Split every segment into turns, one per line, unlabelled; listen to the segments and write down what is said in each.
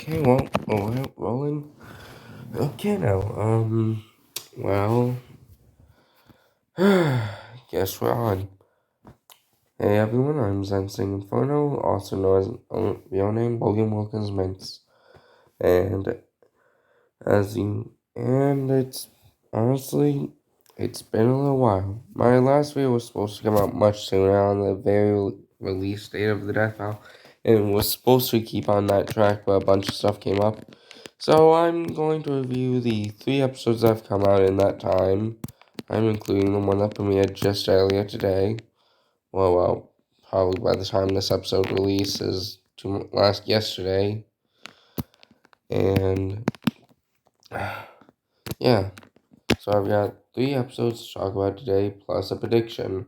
Okay, well, alright, rolling. Okay, now, well, guess we're on. Hey everyone, I'm Zensing Inferno, also known as real name William Wilkins Mintz. And it's honestly, it's been a little while. My last video was supposed to come out much sooner on the very release date of the Death Vow, and was supposed to keep on that track, but a bunch of stuff came up. So I'm going to review the 3 episodes that have come out in that time. I'm including the one that premiered just earlier today. Well, probably by the time this episode releases yesterday. And yeah, so I've got 3 episodes to talk about today, plus a prediction.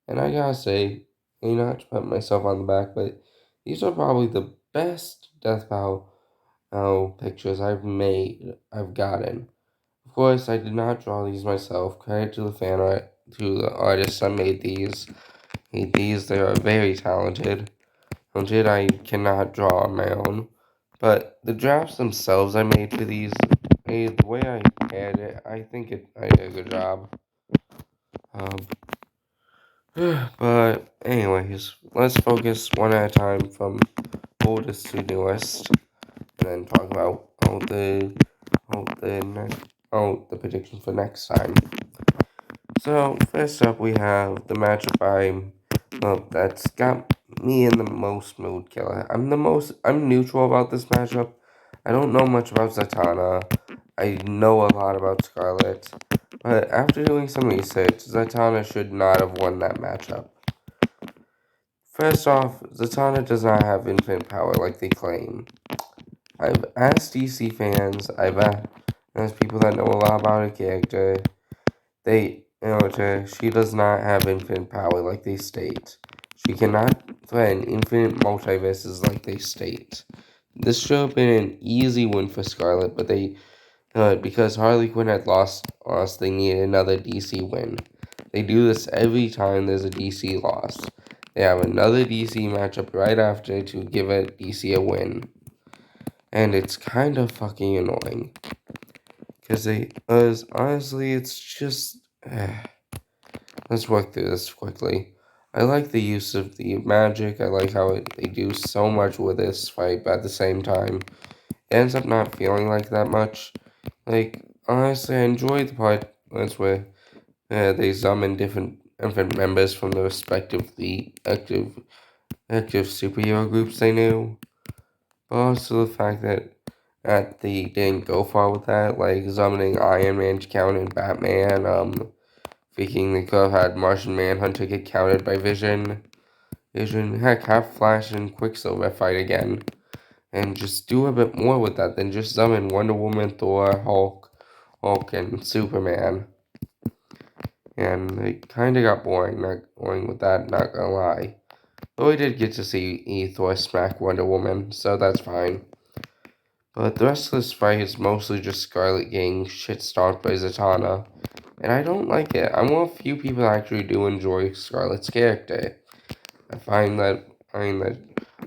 And I gotta say, not to pat myself on the back, but these are probably the best Death Vow pictures I've gotten. Of course, I did not draw these myself. Credit to the fan art, to the artists that made these. They are very talented. I cannot draw on my own. But the drafts themselves I made for these, the way I had it, I did a good job. Um, but anyways, let's focus one at a time from oldest to newest, and then talk about the prediction for next time. So first up, we have the matchup that's got me in the most mood killer. I'm neutral about this matchup. I don't know much about Zatanna. I know a lot about Scarlet, but after doing some research, Zatanna should not have won that matchup. First off, Zatanna does not have infinite power like they claim. I've asked DC fans, I've asked people that know a lot about her character. She does not have infinite power like they state. She cannot threaten infinite multiverses like they state. This should have been an easy win for Scarlet, but because Harley Quinn had lost, they needed another DC win. They do this every time there's a DC loss. They have another DC matchup right after to give DC a win. And it's kind of fucking annoying. Because honestly, it's just... Let's work through this quickly. I like the use of the magic. I like how they do so much with this fight, but at the same time, it ends up not feeling like that much. Like, honestly, I enjoy the part where they summon different members from the respectively active superhero groups they knew. But also the fact that they didn't go far with that, like summoning Iron Man to counter Batman, Speaking, they could have had Martian Manhunter get countered by Vision. Heck, have Flash and Quicksilver fight again. And just do a bit more with that than just summon Wonder Woman, Thor, Hulk, and Superman. And it kind of got boring, not going with that, not gonna lie. Though we did get to see Thor smack Wonder Woman, so that's fine. But the rest of this fight is mostly just Scarlet getting shit stomped by Zatanna. And I don't like it. I'm one of few people that actually do enjoy Scarlet's character. I find that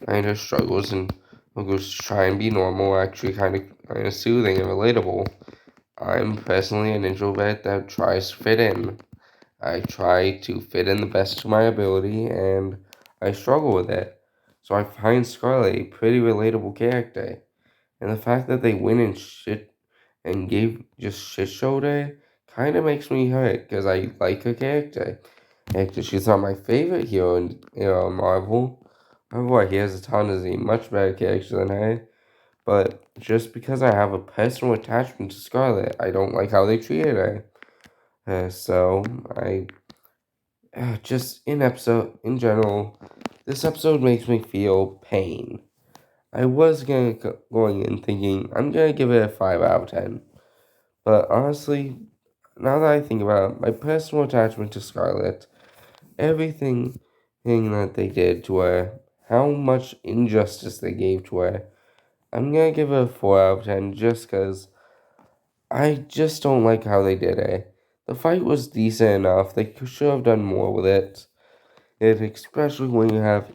her struggles and struggles to try and be normal are actually kind of soothing and relatable. I'm personally an introvert that tries to fit in. I try to fit in the best of my ability, and I struggle with it. So I find Scarlet a pretty relatable character. And the fact that they win and gave just shit showed her kind of makes me hurt because I like her character. Actually, she's not my favorite hero in Marvel. However, I hear Zatanna is a much better character than her. But just because I have a personal attachment to Scarlet, I don't like how they treated her. So I just in general, this episode makes me feel pain. I was going in thinking I'm gonna give it a 5 out of 10, but honestly, now that I think about it, my personal attachment to Scarlet, everything that they did to her, how much injustice they gave to her, I'm gonna give it a 4 out of 10 just because I just don't like how they did it. The fight was decent enough. They should have done more with it. Especially when you have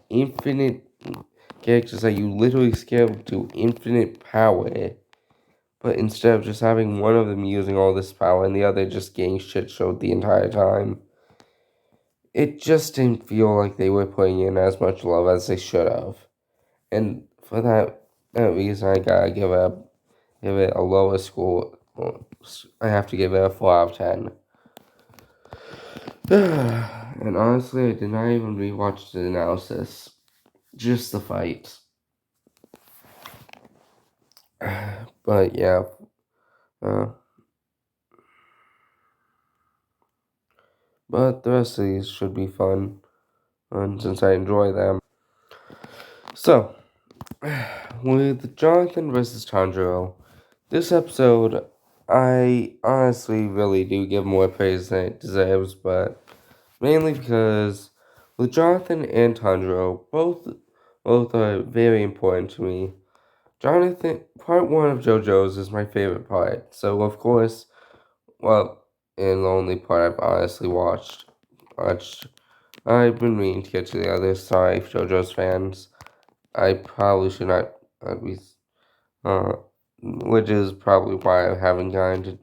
characters that you literally scale to infinite power, but instead of just having one of them using all this power and the other just getting shit showed the entire time, it just didn't feel like they were putting in as much love as they should have. And for that reason, I gotta give it a lower score. I have to give it a 4 out of 10. And honestly, I did not even rewatch the analysis, just the fights. But yeah, uh, but the rest of these should be fun, and since I enjoy them. So, with Jonathan versus Tanjiro, this episode, I honestly really do give more praise than it deserves, but mainly because with Jonathan and Tanjiro, both are very important to me. Jonathan, part one of JoJo's is my favorite part, so of course, well, and the only part I've honestly watched. I've been meaning to get to the other side, JoJo's fans. I probably should not be, uh, which is probably why I haven't gotten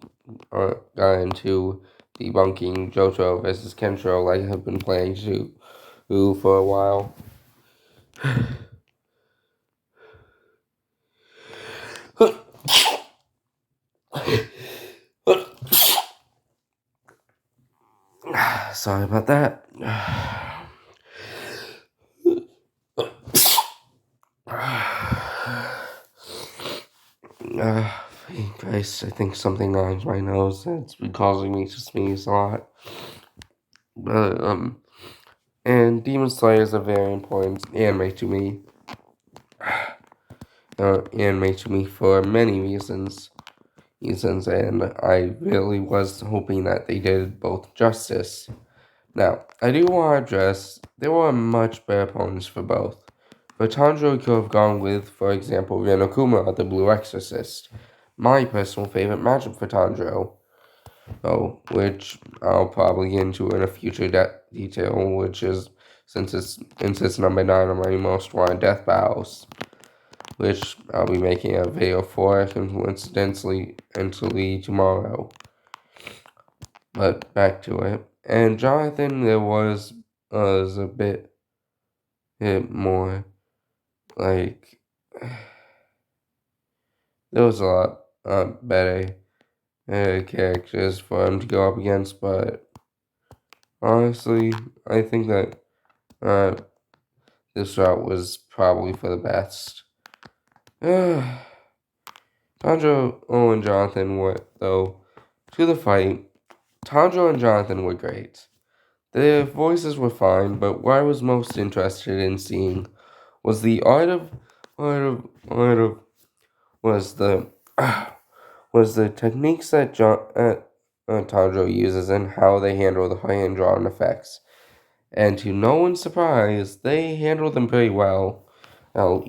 to debunking JoJo versus Kenshiro like I've been planning to do for a while. Sorry about that. Guys, I think something on my nose that's been causing me to sneeze a lot. But, and Demon Slayer is a very important anime to me for many reasons, and I really was hoping that they did both justice. Now, I do want to address there were much better opponents for both. But Tanjiro could have gone with, for example, Renokuma, the Blue Exorcist, my personal favorite matchup for Tanjiro, which I'll probably get into in a future detail, which is since it's number 9 on my most wanted death battles, which I'll be making a video for coincidentally tomorrow. But back to it. And Jonathan, there was a bit more like there was a lot better characters for him to go up against, but honestly, I think that uh, this route was probably for the best. Tanjiro and Jonathan were, though, to the fight, Tanjiro and Jonathan were great. Their voices were fine, but what I was most interested in seeing was the art of was the was the techniques that Tanjiro uses and how they handle the hand drawn effects. And to no one's surprise, they handle them very well. Now,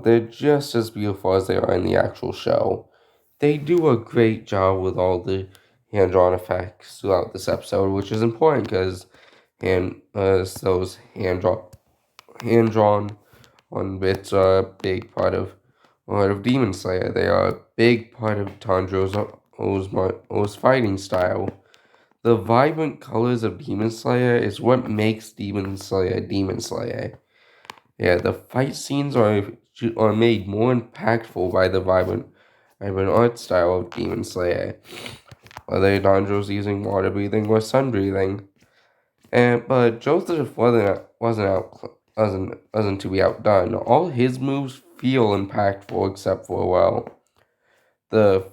they're just as beautiful as they are in the actual show. They do a great job with all the hand drawn effects throughout this episode, which is important because those hand drawn on bits are a big part of Demon Slayer. They are a big part of Tanjiro's fighting style. The vibrant colors of Demon Slayer is what makes Demon Slayer Demon Slayer. Yeah, the fight scenes are made more impactful by the vibrant art style of Demon Slayer. Whether Tanjiro's using water breathing or sun breathing. But Joseph wasn't to be outdone. All his moves feel impactful except for, well, the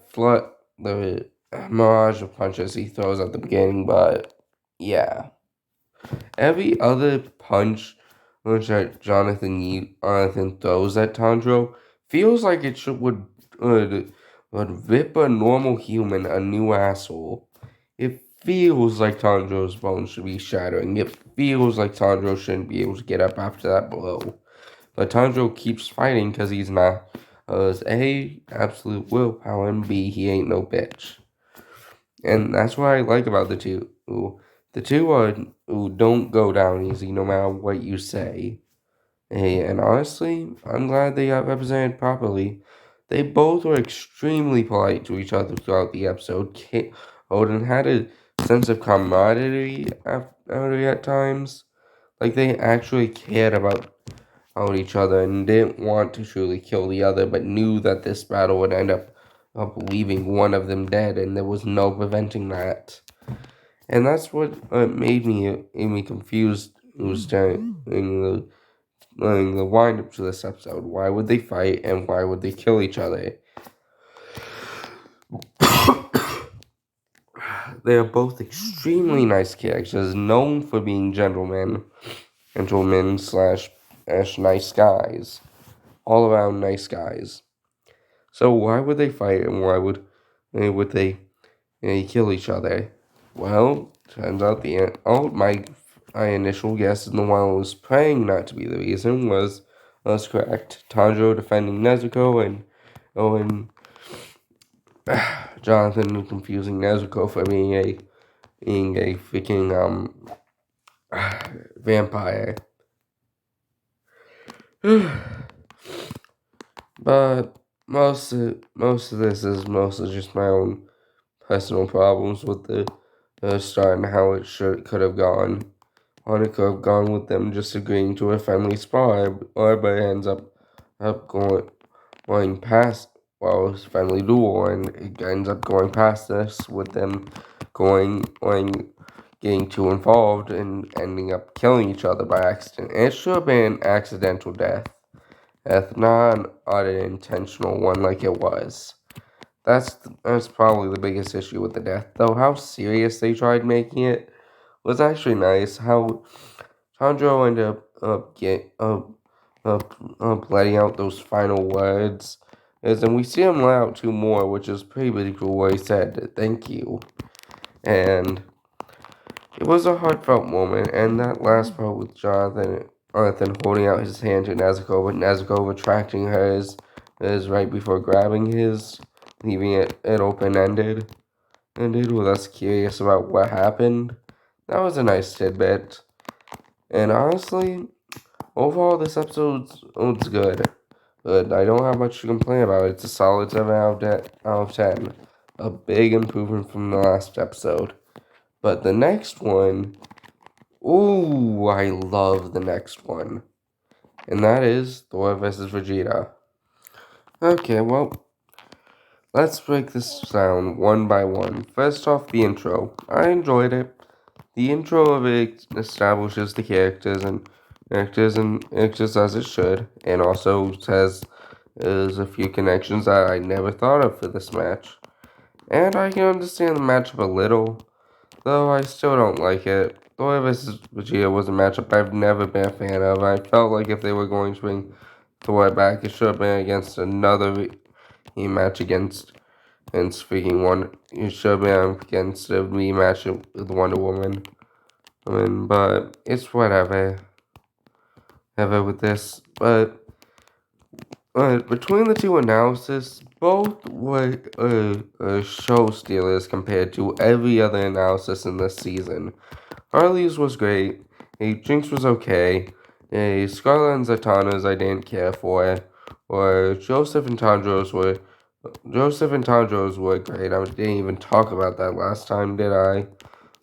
mirage of punches he throws at the beginning, but yeah. Every other punch that Jonathan throws at Tanjiro feels like would rip a normal human a new asshole. It feels like Tanjiro's bones should be shattering. It feels like Tanjiro shouldn't be able to get up after that blow. But Tanjiro keeps fighting because he's not. A, absolute willpower, and B, he ain't no bitch. And that's what I like about the two. The two are who don't go down easy no matter what you say. Hey, and honestly, I'm glad they got represented properly. They both were extremely polite to each other throughout the episode. Odin had a sense of camaraderie at times. Like they actually cared about each other and didn't want to truly kill the other, but knew that this battle would end up leaving one of them dead, and there was no preventing that. And that's what made me confused. It was during the wind up to this episode. Why would they fight and why would they kill each other? They are both extremely nice characters, known for being gentlemen slash nice guys, all around nice guys. So why would they fight and why would they kill each other? Well, turns out my initial guess and the one I was praying not to be the reason was correct. Tanjiro defending Nezuko and Owen Jonathan confusing Nezuko for being a freaking vampire. But most of this is mostly just my own personal problems with the start and how it could have gone. Or it could have gone with them just agreeing to a friendly spar, but it ends up going past it's friendly duel, and it ends up going past this with them going getting too involved and ending up killing each other by accident. And it should have been an accidental death, not an unintentional one like it was. That's probably the biggest issue with the death, though. How serious they tried making it was actually nice. How Tanjiro ended up letting out those final words, and we see him let out two more, which is pretty cool. Where he said "thank you," and it was a heartfelt moment. And that last part with Jonathan holding out his hand to Nezuko, but Nezuko retracting hers is right before grabbing his, leaving it open ended. Ended with us curious about what happened. That was a nice tidbit. And honestly, overall, this episode's good. But I don't have much to complain about. It's a solid 7 out of 10. A big improvement from the last episode. But the next one, ooh, I love the next one. And that is Thor vs. Vegeta. Okay, well, let's break this down one by one. First off, the intro. I enjoyed it. The intro of it establishes the characters as it should, and also says there's a few connections that I never thought of for this match. And I can understand the matchup a little, though I still don't like it. Thor vs. Vegeta was a matchup I've never been a fan of. I felt like if they were going to bring Thor back, it should have been against another rematch against freaking one. It should have been against a rematch with Wonder Woman. But it's whatever. Ever with this, but between the two analysis, both were show stealers compared to every other analysis in this season. Harley's was great. Jinx was okay. Scarlet and Zatanna's I didn't care for. Or Joseph and Tanjiro's were great. I didn't even talk about that last time, did I?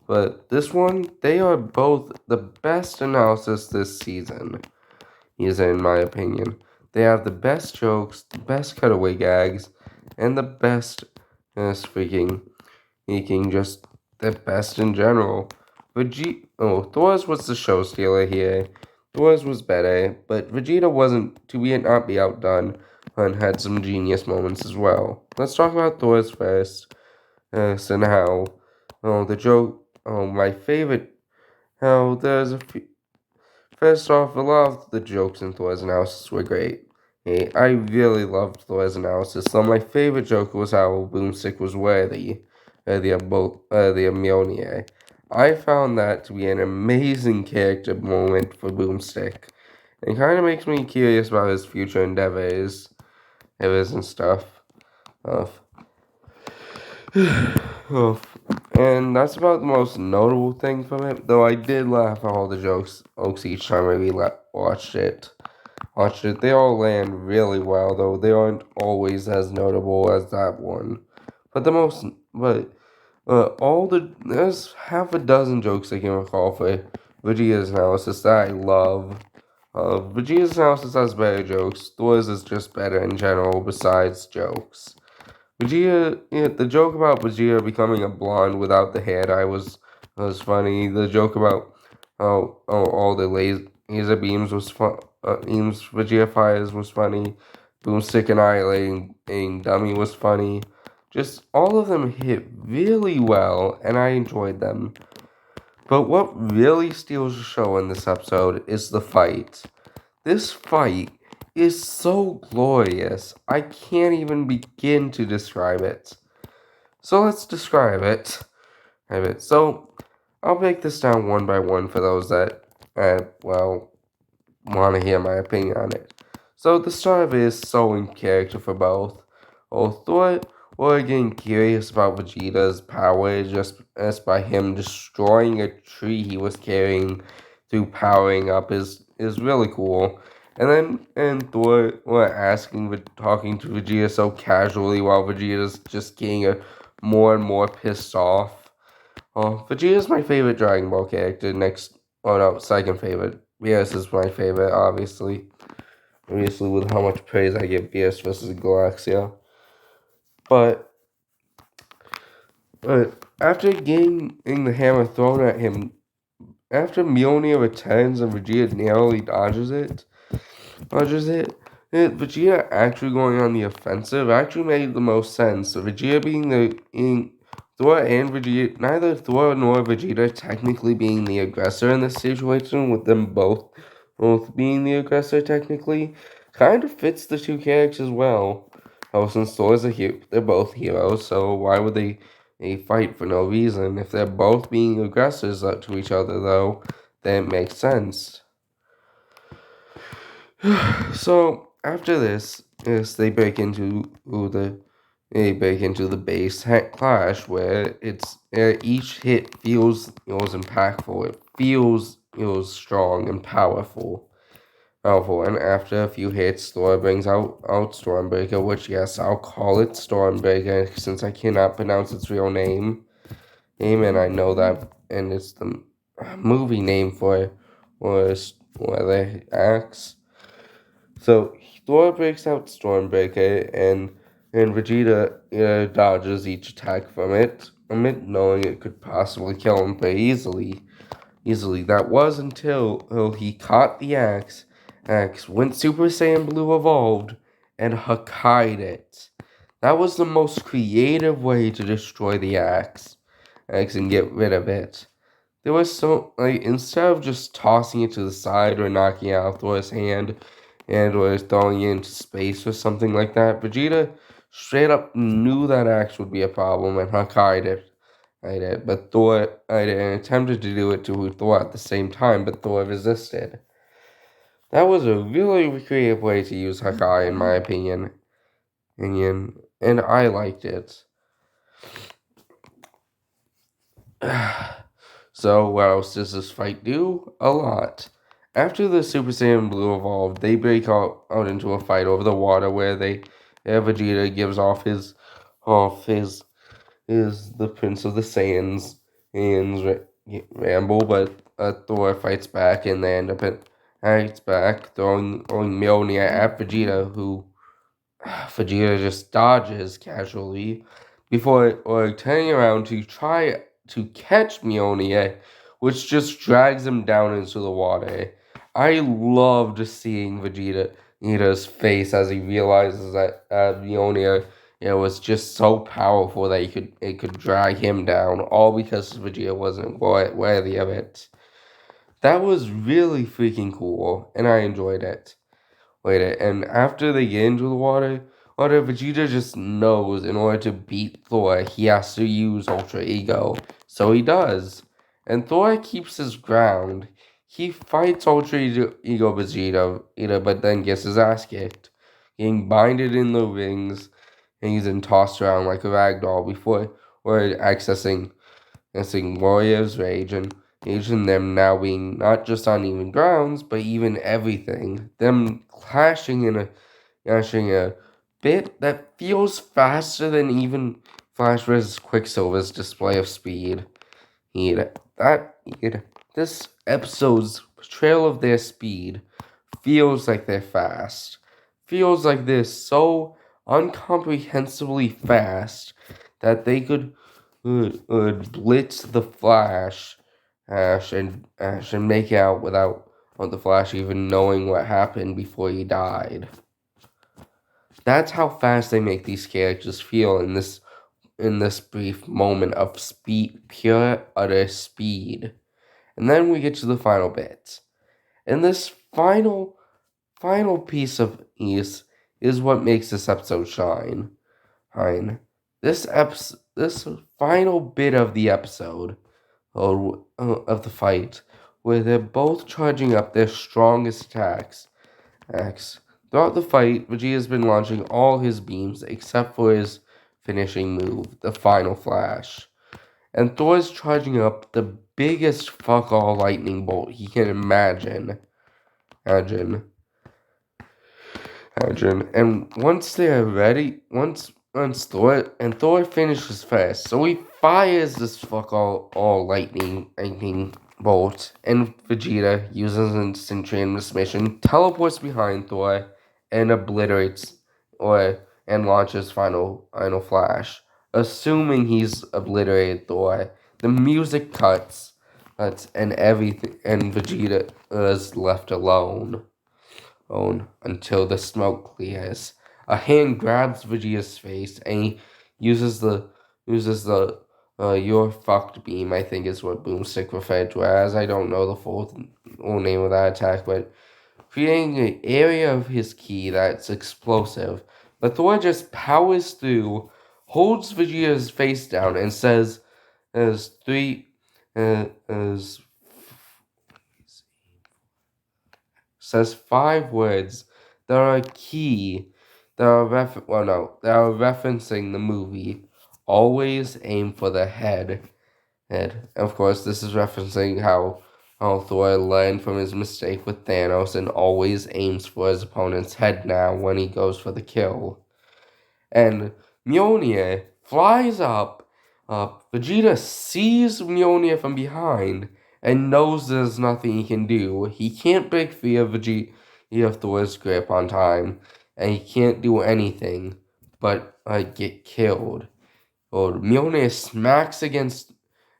But this one, they are both the best analysis this season, is in my opinion. They have the best jokes, the best cutaway gags, and the best speaking, just the best in general. Thor's was the show stealer here. Thor's was better, but Vegeta wasn't to be not be outdone and had some genius moments as well. Let's talk about Thor's first. So now, the joke, my favorite, how there's a few, first off, a lot of the jokes in Thor's analysis were great. I really loved Thor's analysis. So my favorite joke was how Boomstick was worthy the Mjolnir. I found that to be an amazing character moment for Boomstick. It kind of makes me curious about his future endeavors and stuff. Uh, Oh, and that's about the most notable thing from it. Though I did laugh at all the jokes each time I watched it. watched it. They all land really well, though they aren't always as notable as that one. But the most, but there's half a dozen jokes I can recall for Vegeta's analysis that I love. Vegeta's analysis has better jokes. Thor's is just better in general, besides jokes. Vegeta, yeah, the joke about Vegeta becoming a blonde without the hair dye was funny. The joke about all the laser beams was fun. Beams Vegeta fires was funny. Boomstick Annihilating Dummy was funny. Just all of them hit really well, and I enjoyed them. But what really steals the show in this episode is the fight. This fight is so glorious, I can't even begin to describe it. So let's describe it. So I'll break this down one by one for those that, want to hear my opinion on it. So the start of it is so in character for both. Thor were getting curious about Vegeta's power just as by him destroying a tree he was carrying through powering up is really cool. And Thor were talking to Vegeta so casually while Vegeta's just getting more and more pissed off. Vegeta's my favorite Dragon Ball character. Second favorite. Beerus is my favorite, obviously. Obviously, with how much praise I give Beerus versus Galaxia. But after getting the hammer thrown at him, after Mjolnir returns and Vegeta narrowly dodges it, Vegeta actually going on the offensive actually made the most sense. So Vegeta being Thor and Vegeta, neither Thor nor Vegeta technically being the aggressor in this situation, with them both being the aggressor technically, kind of fits the two characters well. Since Thor's they're both heroes, so why would they fight for no reason? If they're both being aggressors to each other, though, then it makes sense. So after this, they break into the base clash where each hit feels impactful. It feels strong and powerful. And after a few hits, Thor brings out Stormbreaker, which yes, I'll call it Stormbreaker since I cannot pronounce its real name. And I know that, and it's the movie name for the axe. So Thor breaks out Stormbreaker, and Vegeta dodges each attack from it, knowing it could possibly kill him pretty easily. That was until he caught the axe, went Super Saiyan Blue evolved, and Hakkai'd it. That was the most creative way to destroy the axe and get rid of it. There was instead of just tossing it to the side or knocking it out Thor's hand or throwing it into space or something like that, Vegeta straight up knew that axe would be a problem and Hakkai'd it. But Thor attempted to do it to Thor at the same time, but Thor resisted. That was a really creative way to use Hakai, in my opinion, and I liked it. So what else does this fight do? A lot. After the Super Saiyan Blue evolved, they break out into a fight over the water where Vegeta gives is the Prince of the Saiyans and ramble, but Thor fights back and they end up throwing Mjolnir at Vegeta, who Vegeta just dodges casually before turning around to try to catch Mjolnir, which just drags him down into the water. I loved seeing Vegeta's face as he realizes that Mjolnir was just so powerful that it could drag him down, all because Vegeta wasn't worthy of it. That was really freaking cool, and I enjoyed it. And after they get into the water, Vegeta just knows in order to beat Thor, he has to use Ultra Ego. So he does. And Thor keeps his ground. He fights Ultra Ego Vegeta, but then gets his ass kicked, getting binded in the rings, and he's then tossed around like a ragdoll before accessing Warrior's Rage. Asian them now being not just on even grounds, but even everything. Them clashing in a bit that feels faster than even Flash vs. Quicksilver's display of speed. He'd, that he'd, this episode's portrayal of their speed feels like they're fast. Feels like they're so uncomprehensibly fast that they could blitz the Flash, and make out without the Flash even knowing what happened before he died. That's how fast they make these characters feel in this brief moment of speed, pure utter speed. And then we get to the final bit. And this final piece of ease is what makes this episode shine. This final bit of the episode, of the fight, where they're both charging up their strongest attacks. Throughout the fight, Vegeta's been launching all his beams except for his finishing move, the final flash. And Thor's charging up the biggest fuck all lightning bolt he can imagine. Imagine. And once they're ready, once Thor finishes first, so he fires this fuck all lightning bolt, and Vegeta uses instant transmission, teleports behind Thor, and obliterates and launches final flash. Assuming he's obliterated Thor, the music cuts, and everything, and Vegeta is left alone until the smoke clears. A hand grabs Vegeta's face and he uses the "you're fucked" beam, I think is what Boomstick referred to as. I don't know the full name of that attack, but creating an area of his ki that's explosive. But Thor just powers through, holds Vegeta's face down, and says, as three, as says 5 words that are key, that are referencing the movie. Always aim for the head. And of course, this is referencing how Thor learned from his mistake with Thanos and always aims for his opponent's head now when he goes for the kill. And Mjolnir flies up. Vegeta sees Mjolnir from behind and knows there's nothing he can do. He can't break free of Thor's grip on time, and he can't do anything but get killed. Or Mjolnir smacks against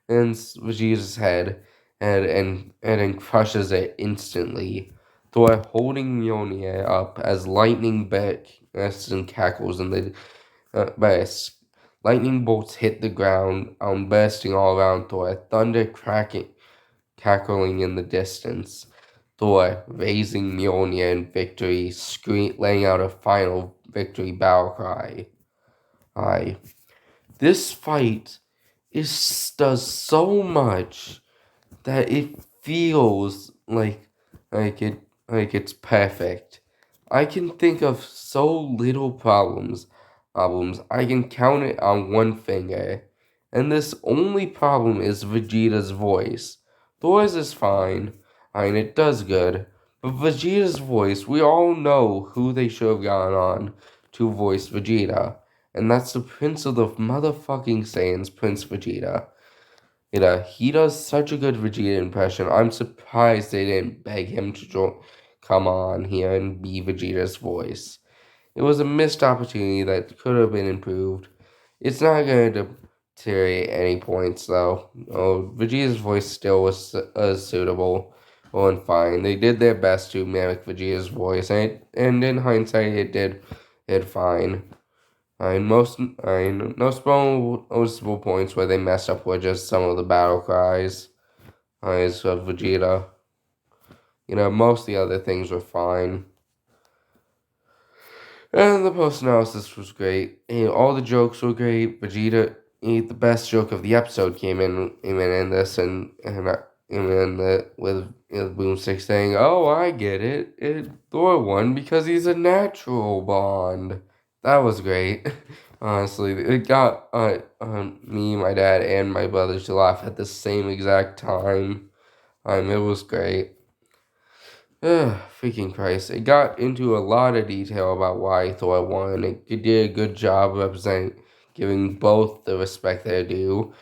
Vegeta's head and then crushes it instantly. Thor holding Mjolnir up as lightning bursts and cackles in the burst. Lightning bolts hit the ground, bursting all around Thor. Thunder cackling in the distance. Thor raising Mjolnir in victory, laying out a final victory battle cry. This fight does so much that it feels like it's perfect. I can think of so little problems. I can count it on one finger. And this only problem is Vegeta's voice. Thor's is fine. It does good. But Vegeta's voice, we all know who they should have gone on to voice Vegeta. And that's the Prince of the motherfucking Saiyans, Prince Vegeta. He does such a good Vegeta impression. I'm surprised they didn't beg him to come on here and be Vegeta's voice. It was a missed opportunity that could have been improved. It's not going to deteriorate any points, though. Vegeta's voice still was suitable and fine. They did their best to mimic Vegeta's voice, and in hindsight, it did fine. Most noticeable points where they messed up were just some of the battle cries. Of Vegeta. Most of the other things were fine. And the post analysis was great. All the jokes were great. Vegeta, the best joke of the episode came in this, and with Boomstick saying, "Oh, I get it. Thor won because he's a natural Bond." That was great. Honestly, it got me, my dad, and my brother to laugh at the same exact time. It was great. Ugh, freaking Christ. It got into a lot of detail about why Thor won. It did a good job representing giving both the respect they're due.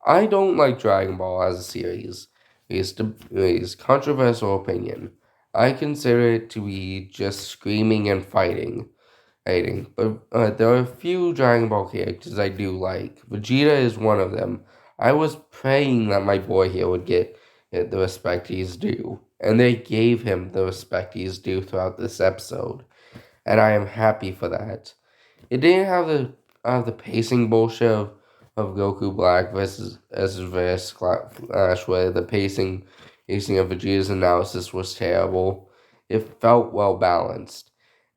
I don't like Dragon Ball as a series. It's controversial opinion. I consider it to be just screaming and fighting. But there are a few Dragon Ball characters I do like. Vegeta is one of them. I was praying that my boy here would get the respect he's due, and they gave him the respect he's due throughout this episode, and I am happy for that. It didn't have the pacing bullshit of Goku Black versus Flash, where the pacing of Vegeta's analysis was terrible. It felt well balanced.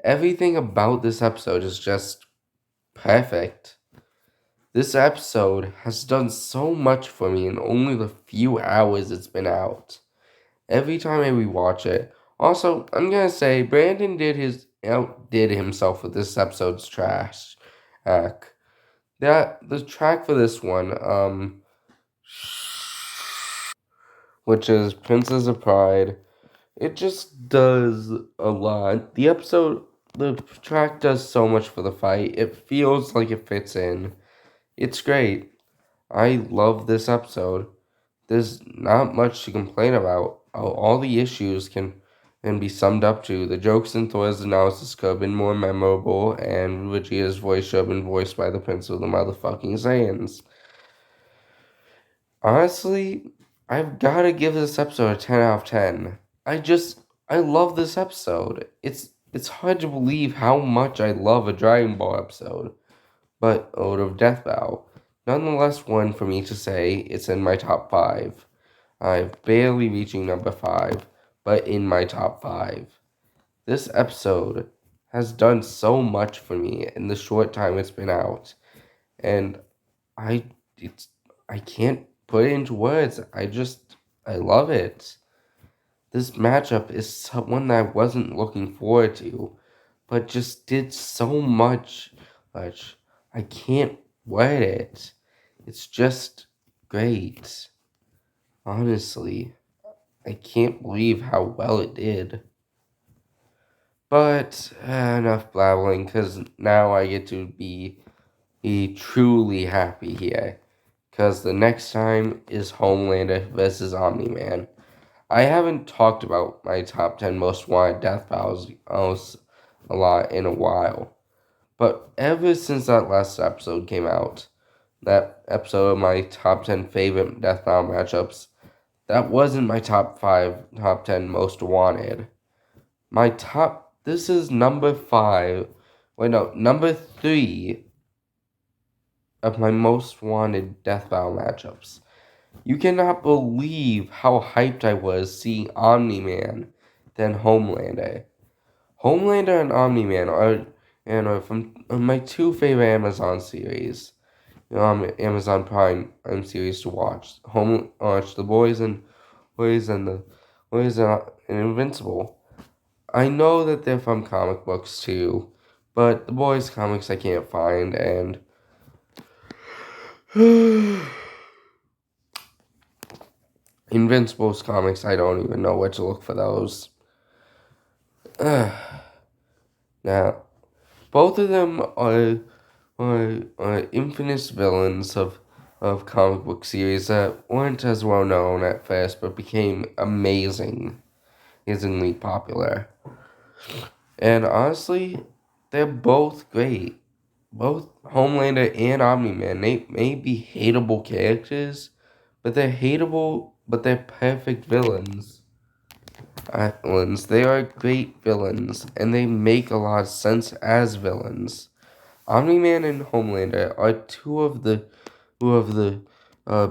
Everything about this episode is just perfect. This episode has done so much for me in only the few hours it's been out. Every time I rewatch it. Also, I'm gonna say Brandon outdid himself with this episode's trash. That the track for this one, which is Princess of Pride, it just does a lot. The track does so much for the fight. It feels like it fits in. It's great. I love this episode. There's not much to complain about. All the issues can be summed up to the jokes in Thor's analysis could have been more memorable, and Vegeta's voice should have been voiced by the Prince of the motherfucking Saiyans. Honestly, I've got to give this episode a 10 out of 10. I love this episode. It's hard to believe how much I love a Dragon Ball episode, but Ode of Death Bow. Nonetheless, one for me to say it's in my top 5. I'm barely reaching number 5, but in my top 5. This episode has done so much for me in the short time it's been out, and I it's I can't put it into words. I love it. This matchup is someone that I wasn't looking forward to, but just did so much. I can't word it. It's just great. Honestly, I can't believe how well it did. But enough blabbling, because now I get to be truly happy here. Because the next time is Homelander versus Omni Man. I haven't talked about my top 10 most wanted death battles a lot in a while. But ever since that last episode came out, that episode of my top 10 favorite death battle matchups, that wasn't my top 10 most wanted. This is number 5, wait no, number 3 of my most wanted death battle matchups. You cannot believe how hyped I was seeing Omni-Man than Homelander. Homelander and Omni-Man are from my two favorite Amazon series. Amazon Prime series to watch. Watch The Boys and Invincible. I know that they're from comic books too, but the Boys comics I can't find, and Invincible's comics I don't even know where to look for those. Now, both of them are infamous villains of comic book series that weren't as well known at first, but became amazingly popular. And honestly, they're both great. Both Homelander and Omni-Man, they may be hateable characters, but they're perfect villains. They are great villains, and they make a lot of sense as villains. Omni-Man and Homelander are two of the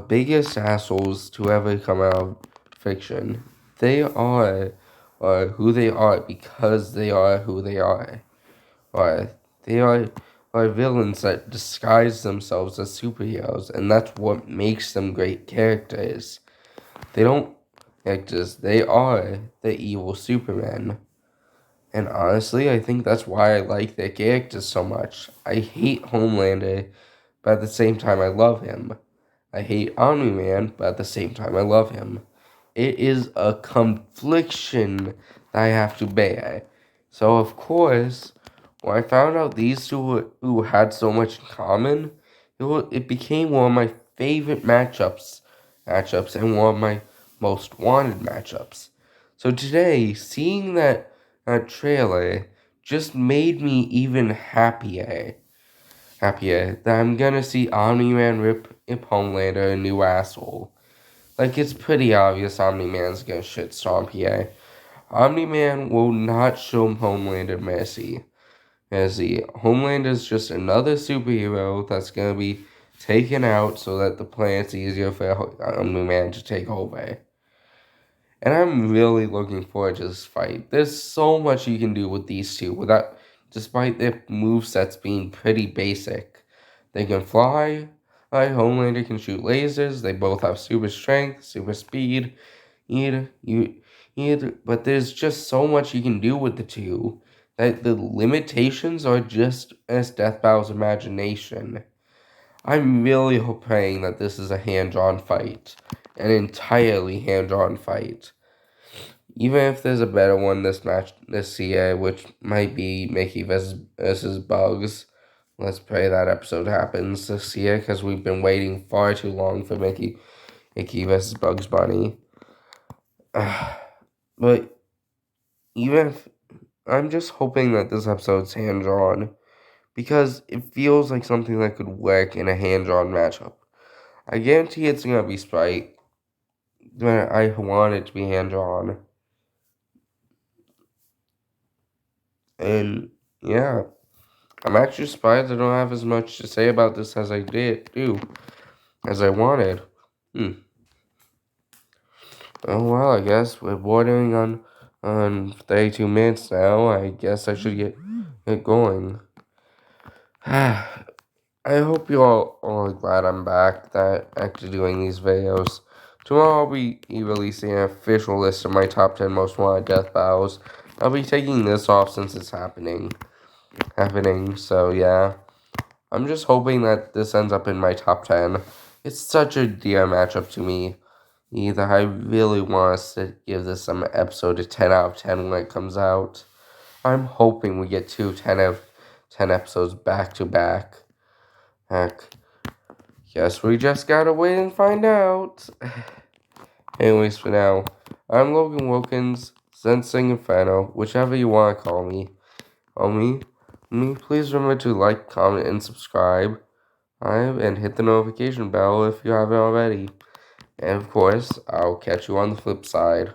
biggest assholes to ever come out of fiction. They are who they are because they are who they are. Or they are villains that disguise themselves as superheroes, and that's what makes them great characters. They don't act as they are the evil Superman. And honestly, I think that's why I like the character so much. I hate Homelander, but at the same time I love him. I hate Omni-Man, but at the same time I love him. It is a confliction that I have to bear. So of course, when I found out these two who had so much in common, it became one of my favorite matchups, and one of my most wanted matchups. So today, seeing that trailer just made me even happier that I'm gonna see Omni-Man rip Homelander a new asshole. Like, it's pretty obvious Omni-Man's gonna shitstorm PA. Omni-Man will not show Homelander mercy. As the Homelander's just another superhero that's gonna be taken out so that the planet's easier for Omni-Man to take over. And I'm really looking forward to this fight. There's so much you can do with these two without, despite their movesets being pretty basic. They can fly. Homelander can shoot lasers. They both have super strength, super speed. But there's just so much you can do with the two that the limitations are just as Death Bow's imagination. I'm really praying that this is a hand-drawn fight, an entirely hand-drawn fight. Even if there's a better one this year, which might be Mickey versus Bugs. Let's pray that episode happens this year because we've been waiting far too long for Mickey versus Bugs Bunny. But even if I'm just hoping that this episode's hand drawn because it feels like something that could work in a hand drawn matchup. I guarantee it's gonna be Sprite, but I want it to be hand drawn. And yeah, I'm actually surprised I don't have as much to say about this as I as I wanted. Oh well, I guess we're bordering on 32 minutes now. I guess I should get going. I hope you all are glad I'm back, that actually doing these videos. Tomorrow I'll be releasing an official list of my top 10 most wanted death bows. I'll be taking this off since it's happening, so yeah. I'm just hoping that this ends up in my top 10. It's such a dear matchup to me. Either I really want us to give this some episode a 10 out of 10 when it comes out. I'm hoping we get 10 out of 10 episodes back to back. Heck, guess we just gotta wait and find out. Anyways, for now, I'm Logan Wilkins, Sensing Inferno, whichever you want to call me. Please remember to like, comment, and subscribe. And hit the notification bell if you haven't already. And of course, I'll catch you on the flip side.